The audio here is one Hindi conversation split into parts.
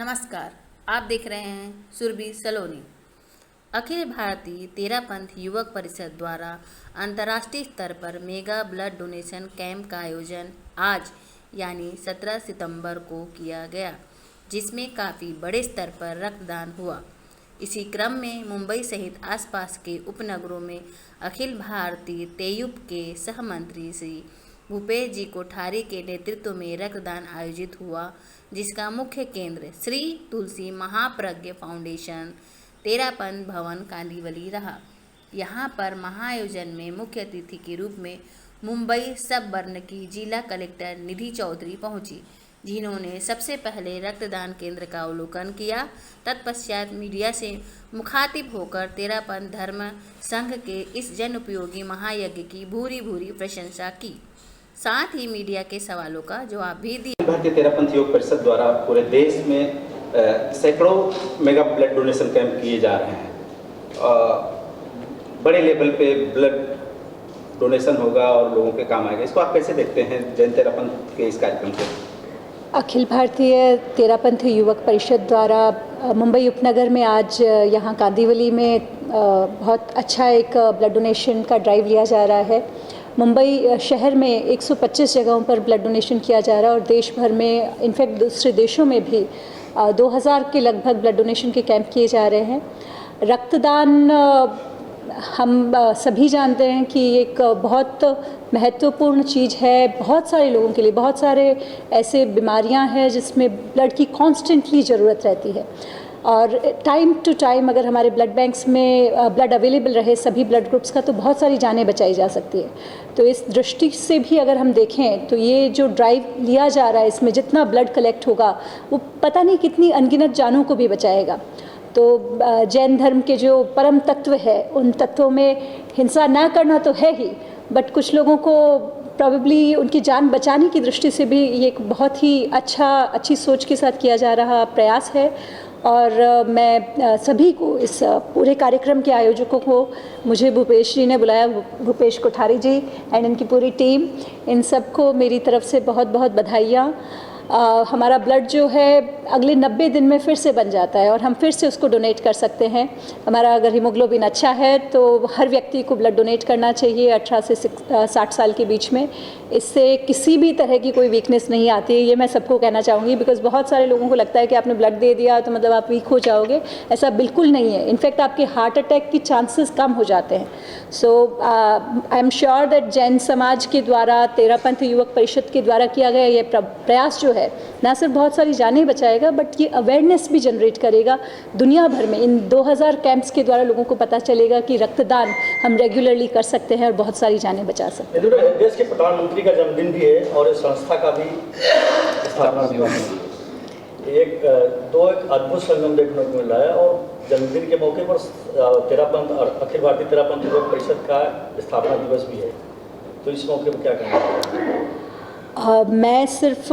नमस्कार, आप देख रहे हैं सुरभि सलोनी। अखिल भारतीय तेरापंथ युवक परिषद द्वारा अंतर्राष्ट्रीय स्तर पर मेगा ब्लड डोनेशन कैंप का आयोजन आज यानी 17 सितंबर को किया गया, जिसमें काफ़ी बड़े स्तर पर रक्तदान हुआ। इसी क्रम में मुंबई सहित आसपास के उपनगरों में अखिल भारतीय तेयुप के सहमंत्री श्री भूपेश जी कोठारी के नेतृत्व में रक्तदान आयोजित हुआ, जिसका मुख्य केंद्र श्री तुलसी महाप्रज्ञ फाउंडेशन तेरापंथ भवन कांदिवली रहा। यहाँ पर महाआयोजन में मुख्य अतिथि के रूप में मुंबई सब वर्ण की जिला कलेक्टर निधि चौधरी पहुंची, जिन्होंने सबसे पहले रक्तदान केंद्र का अवलोकन किया। तत्पश्चात मीडिया से मुखातिब होकर तेरापंथ धर्म संघ के इस जन उपयोगी महायज्ञ की भूरी भूरी प्रशंसा की, साथ ही मीडिया के सवालों का जवाब भी दिया। भारतीय तेरापंथ योग परिषद द्वारा पूरे देश में सैकड़ों मेगा ब्लड डोनेशन कैंप किए जा रहे हैं। बड़े लेवल पे ब्लड डोनेशन होगा और लोगों के काम आएगा। इसको आप कैसे देखते हैं जैन तेरापंथ के इस कार्यक्रम से? अखिल भारतीय तेरापंथ युवक परिषद द्वारा मुंबई उपनगर में आज यहाँ कांदिवली में बहुत अच्छा एक ब्लड डोनेशन का ड्राइव लिया जा रहा है। मुंबई शहर में 125 जगहों पर ब्लड डोनेशन किया जा रहा है और देश भर में इनफैक्ट दूसरे देशों में भी 2000 के लगभग ब्लड डोनेशन के कैंप किए जा रहे हैं। रक्तदान हम सभी जानते हैं कि एक बहुत महत्वपूर्ण चीज़ है बहुत सारे लोगों के लिए। बहुत सारे ऐसे बीमारियां हैं जिसमें ब्लड की कॉन्स्टेंटली ज़रूरत रहती है और टाइम टू टाइम अगर हमारे ब्लड बैंक्स में ब्लड अवेलेबल रहे सभी ब्लड ग्रुप्स का, तो बहुत सारी जानें बचाई जा सकती है। तो इस दृष्टि से भी अगर हम देखें तो ये जो ड्राइव लिया जा रहा है, इसमें जितना ब्लड कलेक्ट होगा वो पता नहीं कितनी अनगिनत जानों को भी बचाएगा। तो जैन धर्म के जो परम तत्व है, उन तत्वों में हिंसा ना करना तो है ही, बट कुछ लोगों को प्रॉबेबली उनकी जान बचाने की दृष्टि से भी ये एक बहुत ही अच्छी सोच के साथ किया जा रहा प्रयास है। और मैं सभी को, इस पूरे कार्यक्रम के आयोजकों को, मुझे भूपेश जी ने बुलाया, भूपेश कोठारी जी एंड इनकी पूरी टीम, इन सबको मेरी तरफ से बहुत बहुत बधाइयाँ। हमारा ब्लड जो है अगले 90 दिन में फिर से बन जाता है और हम फिर से उसको डोनेट कर सकते हैं। हमारा अगर हीमोग्लोबिन अच्छा है तो हर व्यक्ति को ब्लड डोनेट करना चाहिए 18 से 60 साल के बीच में। इससे किसी भी तरह की कोई वीकनेस नहीं आती है, ये मैं सबको कहना चाहूँगी। बिकॉज बहुत सारे लोगों को लगता है कि आपने ब्लड दे दिया तो मतलब आप वीक हो जाओगे, ऐसा बिल्कुल नहीं है। इनफैक्ट आपके हार्ट अटैक की चांसेस कम हो जाते हैं। So I am sure that Jain समाज के द्वारा, तेरापंथ युवक परिषद के द्वारा किया गया ये प्रयास जो है ना सिर्फ बहुत सारी जानें बचाएगा, बट ये अवेयरनेस भी जनरेट करेगा दुनिया भर में। इन 2000 कैंप्स के द्वारा लोगों को पता चलेगा कि रक्तदान हम रेगुलरली कर सकते हैं और बहुत सारी जानें बचा सकते हैं। देश के प्रधानमंत्री का जन्मदिन भी है और इस संस्था का भी स्थापना दिवस है। एक अद्भुत संगम देखने को मिल रहा है और जन्मदिन के मौके पर तेरापंथ और अखिल भारतीय तेरापंथ युवक परिषद का स्थापना दिवस भी है, तो इस मौके पर क्या कहना चाहिए? मैं सिर्फ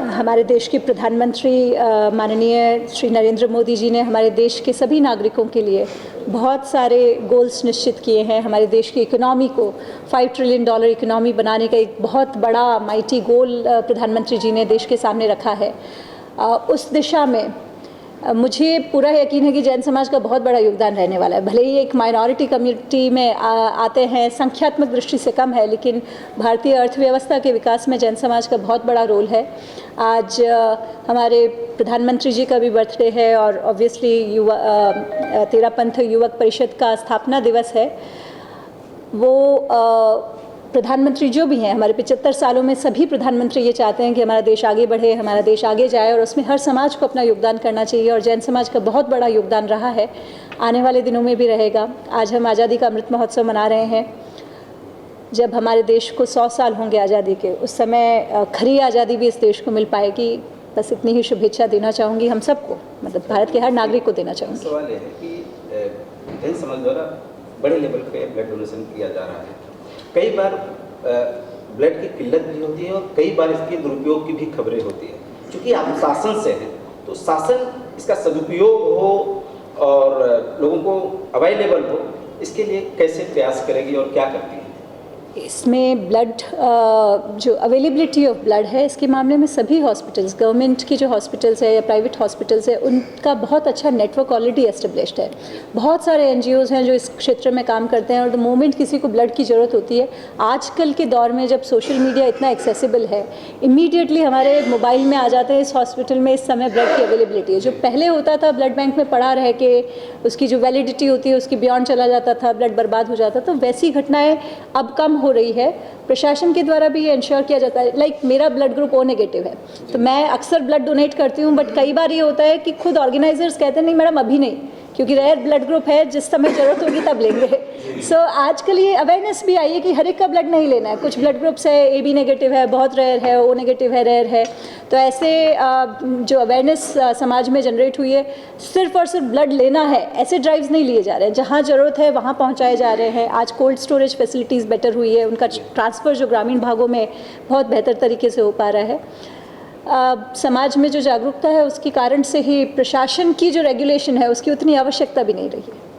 हमारे देश के प्रधानमंत्री माननीय श्री नरेंद्र मोदी जी ने हमारे देश के सभी नागरिकों के लिए बहुत सारे गोल्स निश्चित किए हैं। हमारे देश की इकोनॉमी को $5 ट्रिलियन इकोनॉमी बनाने का एक बहुत बड़ा माइटी गोल प्रधानमंत्री जी ने देश के सामने रखा है। उस दिशा में मुझे पूरा यकीन है कि जैन समाज का बहुत बड़ा योगदान रहने वाला है। भले ही एक माइनॉरिटी कम्युनिटी में आते हैं, संख्यात्मक दृष्टि से कम है, लेकिन भारतीय अर्थव्यवस्था के विकास में जैन समाज का बहुत बड़ा रोल है। आज हमारे प्रधानमंत्री जी का भी बर्थडे है और ऑब्वियसली तेरापंथ युवक परिषद का स्थापना दिवस है। वो प्रधानमंत्री जो भी हैं, हमारे 75 सालों में सभी प्रधानमंत्री ये चाहते हैं कि हमारा देश आगे बढ़े, हमारा देश आगे जाए और उसमें हर समाज को अपना योगदान करना चाहिए और जैन समाज का बहुत बड़ा योगदान रहा है, आने वाले दिनों में भी रहेगा। आज हम आज़ादी का अमृत महोत्सव मना रहे हैं। जब हमारे देश को 100 साल होंगे आज़ादी के, उस समय खरी आज़ादी भी इस देश को मिल पाएगी। बस इतनी ही शुभेच्छा देना चाहूँगी हम सबको, मतलब भारत के हर नागरिक को देना चाहूँगी। सवाल ये है कि जैन समाज द्वारा बड़े लेवल पे ब्लड डोनेशन किया जा रहा है। कई बार ब्लड की किल्लत भी होती है और कई बार इसके दुरुपयोग की भी खबरें होती है। क्योंकि आप शासन से हैं तो शासन इसका सदुपयोग हो और लोगों को अवेलेबल हो, इसके लिए कैसे प्रयास करेगी और क्या करती है? इसमें ब्लड जो अवेलेबिलिटी ऑफ ब्लड है इसके मामले में सभी हॉस्पिटल्स, गवर्नमेंट की जो हॉस्पिटल्स है या प्राइवेट हॉस्पिटल्स है, उनका बहुत अच्छा नेटवर्क ऑलरेडी एस्टेब्लिश्ड है। बहुत सारे एनजीओज हैं जो इस क्षेत्र में काम करते हैं और द मोमेंट किसी को ब्लड की ज़रूरत होती है, आजकल के दौर में जब सोशल मीडिया इतना एक्सेसिबल है, इमीडिएटली हमारे मोबाइल में आ जाते हैं इस हॉस्पिटल में इस समय ब्लड की अवेलेबिलिटी है। जो पहले होता था ब्लड बैंक में पड़ा रह के उसकी जो वैलिडिटी होती है उसकी बियॉन्ड चला जाता था, ब्लड बर्बाद हो जाता, तो वैसी घटनाएं अब कम हो रही है। प्रशासन के द्वारा भी ये इंश्योर किया जाता है, लाइक मेरा ब्लड ग्रुप ओ नेगेटिव है तो मैं अक्सर ब्लड डोनेट करती हूँ, बट कई बार ये होता है कि खुद ऑर्गेनाइजर्स कहते हैं नहीं मैडम अभी नहीं, क्योंकि रेयर ब्लड ग्रुप है, जिस समय ज़रूरत होगी तब लेंगे। सो आजकल ये अवेयरनेस भी आई है कि हर एक का ब्लड नहीं लेना है। कुछ ब्लड ग्रुप्स है, ए बी नेगेटिव है, बहुत रेयर है, ओ नेगेटिव है, रेयर है। तो ऐसे जो अवेयरनेस समाज में जनरेट हुई है, सिर्फ और सिर्फ ब्लड लेना है ऐसे ड्राइव्स नहीं लिए जा रहे हैं, जहाँ ज़रूरत है वहाँ पहुँचाए जा रहे हैं। आज कोल्ड स्टोरेज फैसिलिटीज़ बेटर हुई है, उनका ट्रांसफ़र जो ग्रामीण भागों में बहुत बेहतर तरीके से हो पा रहा है। समाज में जो जागरूकता है उसके कारण से ही प्रशासन की जो रेगुलेशन है उसकी उतनी आवश्यकता भी नहीं रही है।